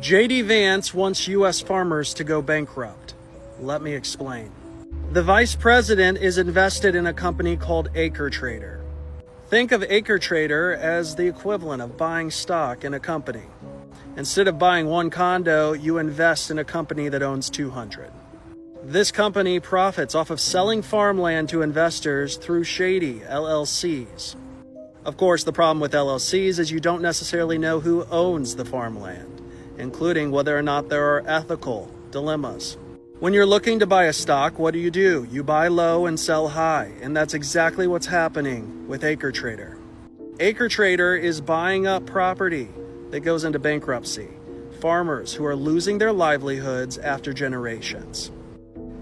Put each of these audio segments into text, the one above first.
JD Vance wants U.S. farmers to go bankrupt. Let me explain. The vice president is invested in a company called Acre Trader. Think of Acre Trader as the equivalent of buying stock in a company. Instead of buying one condo, you invest in a company that owns 200. This company profits off of selling farmland to investors through shady LLCs. Of course, the problem with LLCs is you don't necessarily know who owns the farmland, including whether or not there are ethical dilemmas. When you're looking to buy a stock, what do? You buy low and sell high, and that's exactly what's happening with Acre Trader. Acre Trader is buying up property that goes into bankruptcy, farmers who are losing their livelihoods after generations.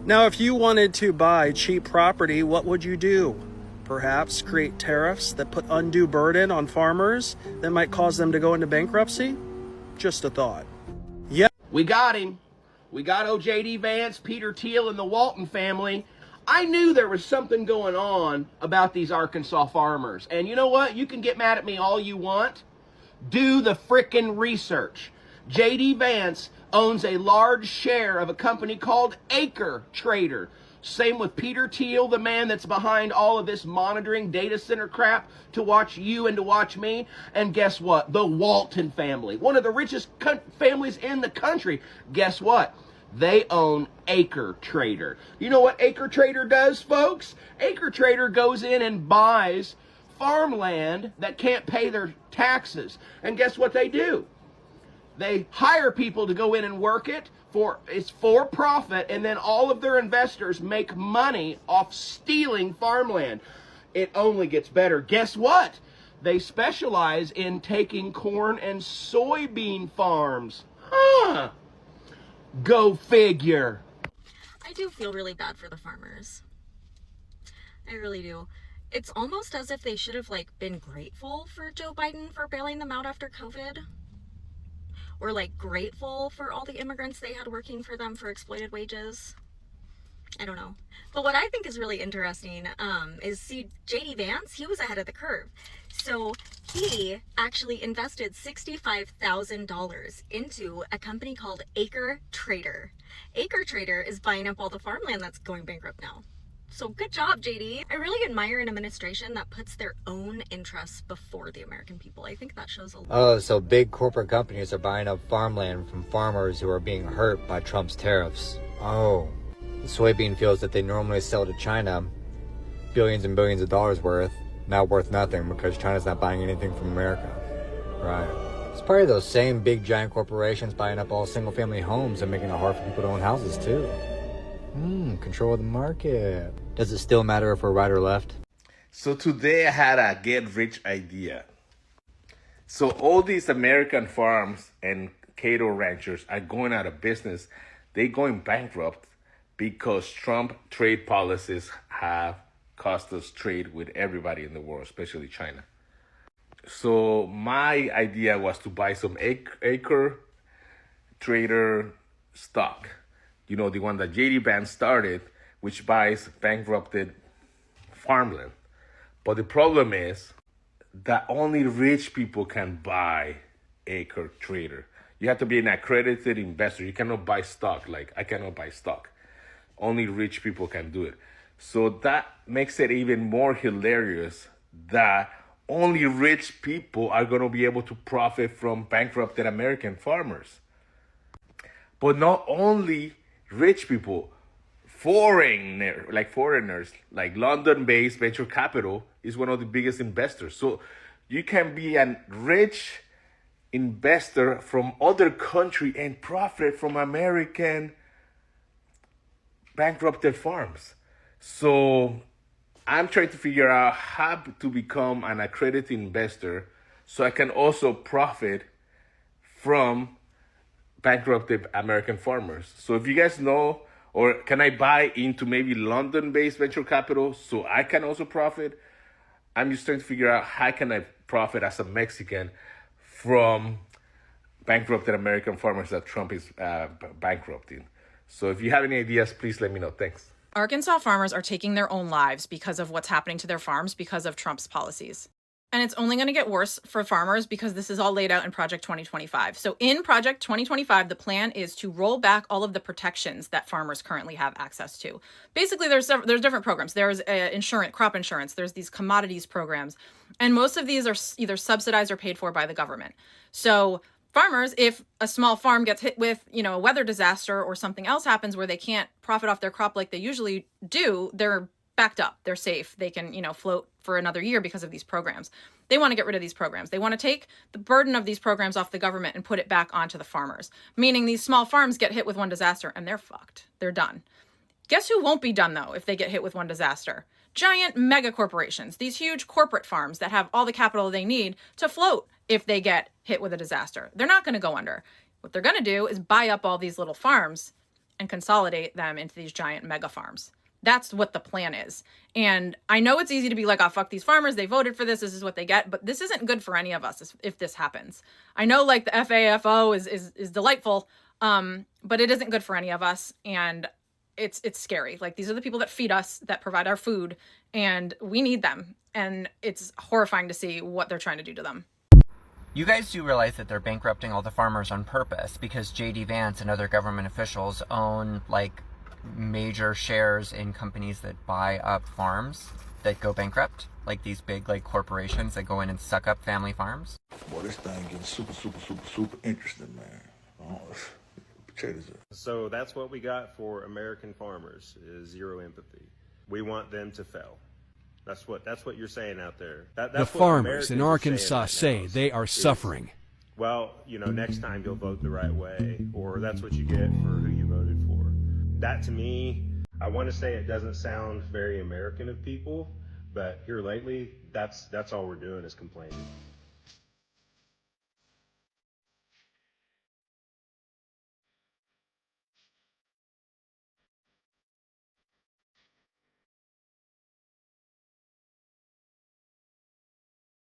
Now, if you wanted to buy cheap property, what would you do? Perhaps create tariffs that put undue burden on farmers that might cause them to go into bankruptcy? Just a thought. Yeah. We got him. We got JD Vance, Peter Thiel, and the Walton family. I knew there was something going on about these Arkansas farmers. And you know what? You can get mad at me all you want. Do the frickin' research. JD Vance owns a large share of a company called Acre Trader. Same with Peter Thiel, the man that's behind all of this monitoring data center crap to watch you and to watch me. And guess what? The Walton family, one of the richest families in the country. Guess what? They own Acre Trader. You know what Acre Trader does, folks? Acre Trader goes in and buys farmland that can't pay their taxes. And guess what they do? They hire people to go in and work it. It's for profit, and then all of their investors make money off stealing farmland. It only gets better. Guess what? They specialize in taking corn and soybean farms. Huh. Go figure. I do feel really bad for the farmers. I really do. It's almost as if they should have been grateful for Joe Biden for bailing them out after COVID. Or grateful for all the immigrants they had working for them for exploited wages. I don't know. But what I think is really interesting is JD Vance, he was ahead of the curve. So he actually invested $65,000 into a company called Acre Trader. Acre Trader is buying up all the farmland that's going bankrupt now. So good job, JD. I really admire an administration that puts their own interests before the American people. I think that shows a lot. Oh, so big corporate companies are buying up farmland from farmers who are being hurt by Trump's tariffs. Oh, the soybean fields that they normally sell to China, billions and billions of dollars worth, now worth nothing because China's not buying anything from America. Right. It's probably those same big giant corporations buying up all single-family homes and making it hard for people to own houses too. Control of the market. Does it still matter if we're right or left? So today I had a get-rich idea. So all these American farms and cattle ranchers are going out of business. They're going bankrupt because Trump trade policies have cost us trade with everybody in the world, especially China. So my idea was to buy some Acre Trader stock. You know, the one that JD Vance started, which buys bankrupted farmland. But the problem is that only rich people can buy Acre Trader. You have to be an accredited investor. You cannot buy stock. I cannot buy stock. Only rich people can do it. So that makes it even more hilarious that only rich people are going to be able to profit from bankrupted American farmers. But not only rich people, foreigners, like London-based venture capital is one of the biggest investors. So you can be a rich investor from other country and profit from American bankrupted farms. So I'm trying to figure out how to become an accredited investor so I can also profit from bankrupted American farmers. So if you guys know, or can I buy into maybe London-based venture capital so I can also profit? I'm just trying to figure out how can I profit as a Mexican from bankrupted American farmers that Trump is bankrupting. So if you have any ideas, please let me know. Thanks. Arkansas farmers are taking their own lives because of what's happening to their farms because of Trump's policies. And it's only going to get worse for farmers because this is all laid out in Project 2025. So in Project 2025, the plan is to roll back all of the protections that farmers currently have access to. Basically, there's different programs. There's crop insurance. There's these commodities programs. And most of these are either subsidized or paid for by the government. So farmers, if a small farm gets hit with, a weather disaster or something else happens where they can't profit off their crop like they usually do, they're backed up. They're safe. They can, float for another year because of these programs. They want to get rid of these programs. They want to take the burden of these programs off the government and put it back onto the farmers, meaning these small farms get hit with one disaster and they're fucked. They're done. Guess who won't be done, though, if they get hit with one disaster? Giant mega corporations, these huge corporate farms that have all the capital they need to float if they get hit with a disaster. They're not going to go under. What they're going to do is buy up all these little farms and consolidate them into these giant mega farms. That's what the plan is. And I know it's easy to be like, oh, fuck these farmers. They voted for this. This is what they get. But this isn't good for any of us if this happens. I know like the FAFO is delightful, but it isn't good for any of us. And it's scary. Like, these are the people that feed us, that provide our food, and we need them. And it's horrifying to see what they're trying to do to them. You guys do realize that they're bankrupting all the farmers on purpose because JD Vance and other government officials own major shares in companies that buy up farms that go bankrupt, like these big corporations that go in and suck up family farms. Boy, this thing getting super interesting, man. Oh, potatoes. So that's what we got for American farmers, is zero empathy. We want them to fail. That's what you're saying out there. That's the farmers in Arkansas say they are suffering. Well, next time you'll vote the right way, or that's what you get for who you voted for. That, to me, I want to say it doesn't sound very American of people, but here lately, that's all we're doing is complaining.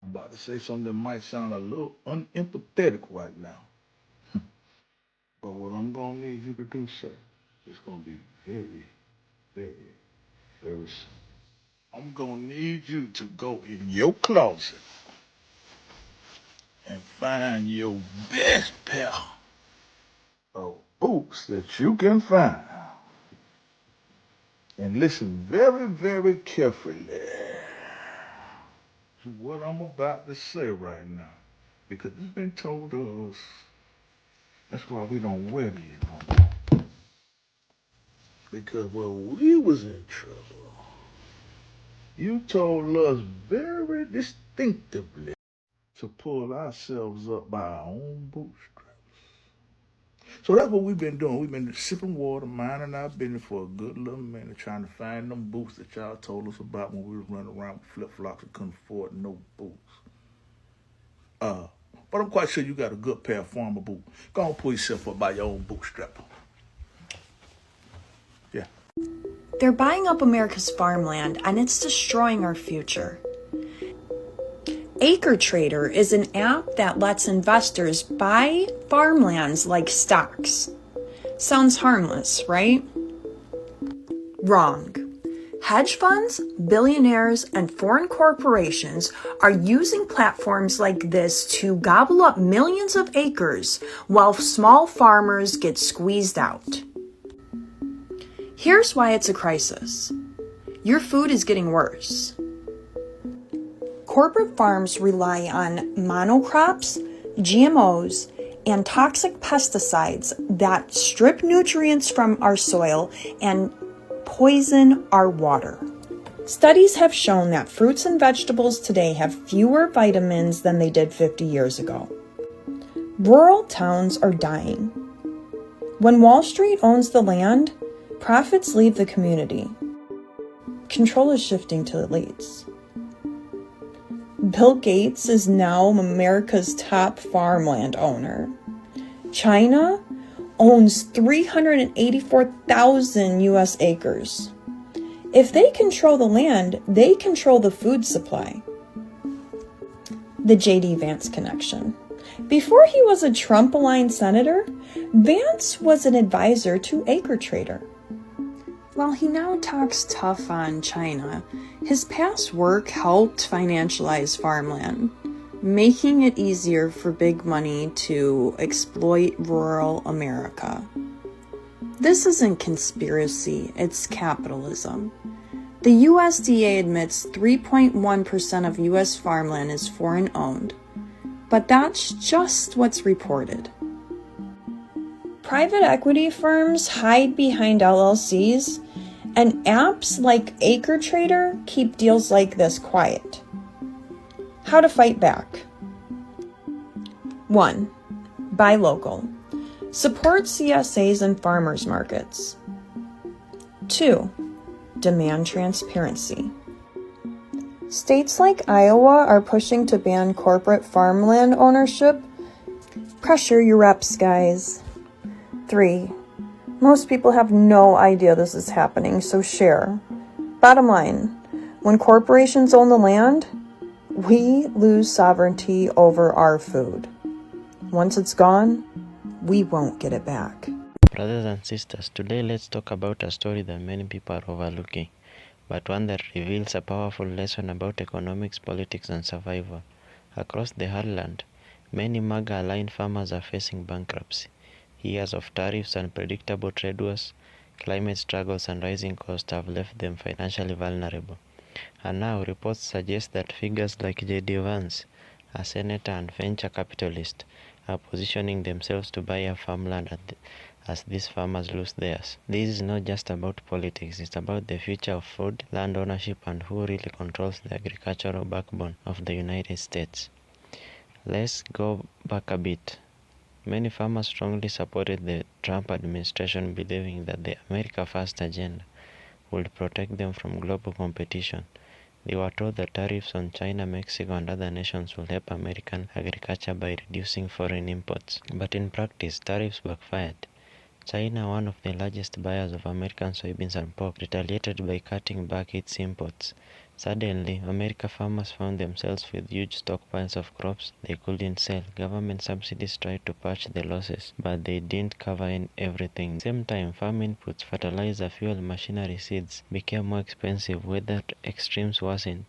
I'm about to say something that might sound a little unempathetic right now. But what I'm going to need you to do, sir, is going to be very, very, very simple. I'm going to need you to go in your closet and find your best pair of boots that you can find. And listen very, very carefully to what I'm about to say right now, because it's been told to us. That's why we don't wear these no more. Because when we was in trouble, you told us very distinctively to pull ourselves up by our own bootstraps. So that's what we've been doing. We've been sipping water, minding our business for a good little minute, trying to find them boots that y'all told us about when we was running around with flip-flops and couldn't afford no boots. But I'm quite sure you got a good pair of farmer boots. Go on, pull yourself up by your own bootstrap. Yeah. They're buying up America's farmland, and it's destroying our future. Acre Trader is an app that lets investors buy farmlands like stocks. Sounds harmless, right? Wrong. Hedge funds, billionaires, and foreign corporations are using platforms like this to gobble up millions of acres while small farmers get squeezed out. Here's why it's a crisis. Your food is getting worse. Corporate farms rely on monocrops, GMOs, and toxic pesticides that strip nutrients from our soil and poison our water. Studies have shown that fruits and vegetables today have fewer vitamins than they did 50 years ago. Rural towns are dying. When Wall Street owns the land, profits leave the community. Control is shifting to elites. Bill Gates is now America's top farmland owner. China owns 384,000 U.S. acres. If they control the land, they control the food supply. The JD Vance connection. Before he was a Trump-aligned senator, Vance was an advisor to Acre Trader. While he now talks tough on China, his past work helped financialize farmland, making it easier for big money to exploit rural America. This isn't conspiracy, it's capitalism. The USDA admits 3.1% of US farmland is foreign owned, but that's just what's reported. Private equity firms hide behind LLCs, and apps like Acre Trader keep deals like this quiet. How to fight back. 1. Buy local. Support CSAs and farmers markets. 2. Demand transparency. States like Iowa are pushing to ban corporate farmland ownership. Pressure your reps, guys. 3. Most people have no idea this is happening, so share. Bottom line, when corporations own the land, we lose sovereignty over our food. Once it's gone, we won't get it back. Brothers and sisters, today let's talk about a story that many people are overlooking, but one that reveals a powerful lesson about economics, politics, and survival. Across the heartland, many MAGA-aligned farmers are facing bankruptcy. Years of tariffs, unpredictable trade wars, climate struggles, and rising costs have left them financially vulnerable. And now reports suggest that figures like JD Vance, a senator and venture capitalist, are positioning themselves to buy up farmland as these farmers lose theirs. This is not just about politics, it's about the future of food, land ownership, and who really controls the agricultural backbone of the United States. Let's go back a bit. Many farmers strongly supported the Trump administration, believing that the America First agenda would protect them from global competition. They were told that tariffs on China, Mexico, and other nations will help American agriculture by reducing foreign imports. But in practice, tariffs backfired. China, one of the largest buyers of American soybeans and pork, retaliated by cutting back its imports. Suddenly, American farmers found themselves with huge stockpiles of crops they couldn't sell. Government subsidies tried to patch the losses, but they didn't cover everything. At the same time, farm inputs, fertilizer, fuel, machinery, seeds became more expensive. Weather extremes worsened.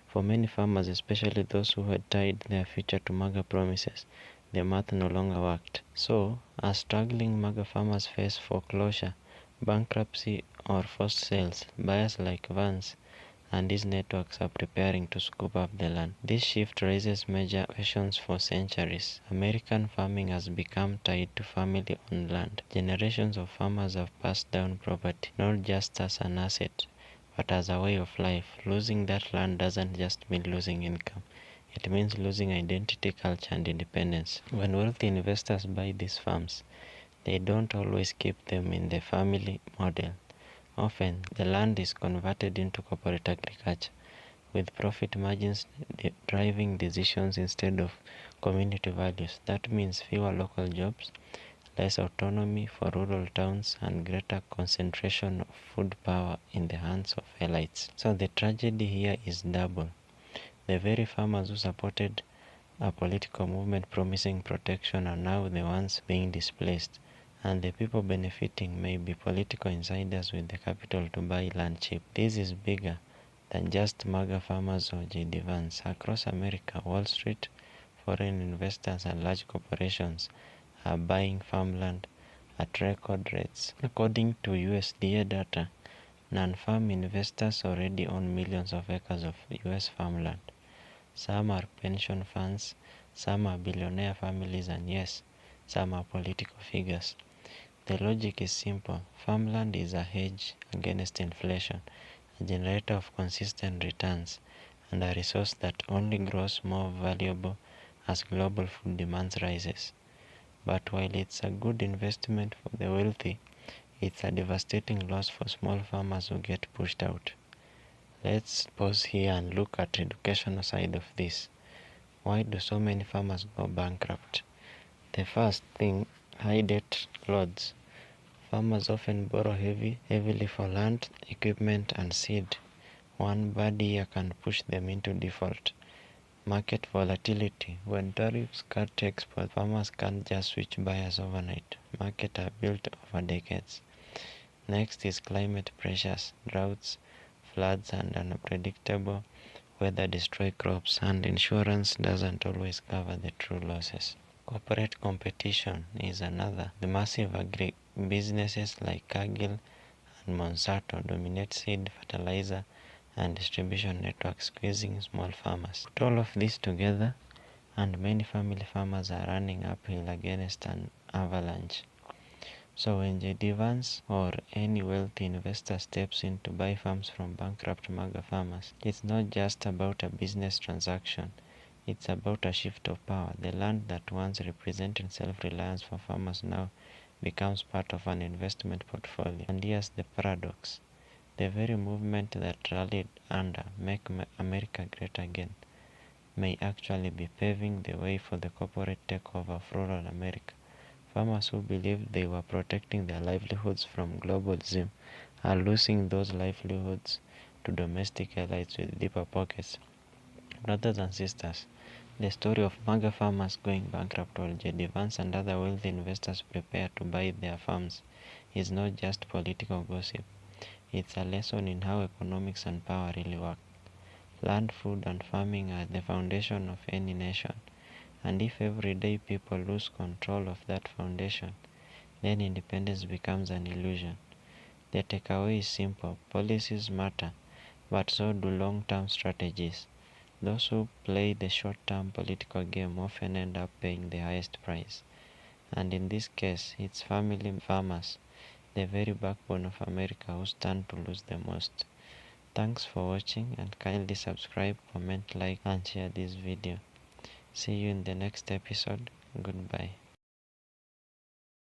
For many farmers, especially those who had tied their future to MAGA promises, the math no longer worked. So, as struggling MAGA farmers face foreclosure, bankruptcy, or forced sales, buyers like Vance and these networks are preparing to scoop up the land. This shift raises major questions for centuries. American farming has become tied to family-owned land. Generations of farmers have passed down property, not just as an asset, but as a way of life. Losing that land doesn't just mean losing income. It means losing identity, culture, and independence. When wealthy investors buy these farms, they don't always keep them in the family model. Often, the land is converted into corporate agriculture, with profit margins driving decisions instead of community values. That means fewer local jobs, less autonomy for rural towns, and greater concentration of food power in the hands of elites. So the tragedy here is double. The very farmers who supported a political movement promising protection are now the ones being displaced, and the people benefiting may be political insiders with the capital to buy land cheap. This is bigger than just MAGA farmers or JD Vance. Across America, Wall Street, foreign investors, and large corporations are buying farmland at record rates. According to USDA data, non-farm investors already own millions of acres of US farmland. Some are pension funds, some are billionaire families, and yes, some are political figures. The logic is simple. Farmland is a hedge against inflation, a generator of consistent returns, and a resource that only grows more valuable as global food demand rises. But while it's a good investment for the wealthy, it's a devastating loss for small farmers who get pushed out. Let's pause here and look at the educational side of this. Why do so many farmers go bankrupt? The first thing, high debt loads. Farmers often borrow heavily for land, equipment, and seed. One bad year can push them into default. Market volatility. When tariffs cut exports, farmers can't just switch buyers overnight. Markets are built over decades. Next is climate pressures. Droughts, floods, and unpredictable weather destroy crops, and insurance doesn't always cover the true losses. Corporate competition is another. The massive businesses like Cargill and Monsanto dominate seed, fertilizer, and distribution networks, squeezing small farmers. Put all of this together, and many family farmers are running uphill against an avalanche. So when JD Vance or any wealthy investor steps in to buy farms from bankrupt MAGA farmers, it's not just about a business transaction. It's about a shift of power. The land that once represented self-reliance for farmers now becomes part of an investment portfolio. And here's the paradox. The very movement that rallied under Make America Great Again may actually be paving the way for the corporate takeover of rural America. Farmers who believed they were protecting their livelihoods from globalism are losing those livelihoods to domestic elites with deeper pockets. Brothers and sisters, the story of MAGA farmers going bankrupt while JD Vance and other wealthy investors prepare to buy their farms is not just political gossip. It's a lesson in how economics and power really work. Land, food, and farming are the foundation of any nation. And if everyday people lose control of that foundation, then independence becomes an illusion. The takeaway is simple. Policies matter, but so do long-term strategies. Those who play the short-term political game often end up paying the highest price. And in this case, it's family farmers, the very backbone of America, who stand to lose the most. Thanks for watching, and kindly subscribe, comment, like, and share this video. See you in the next episode. Goodbye.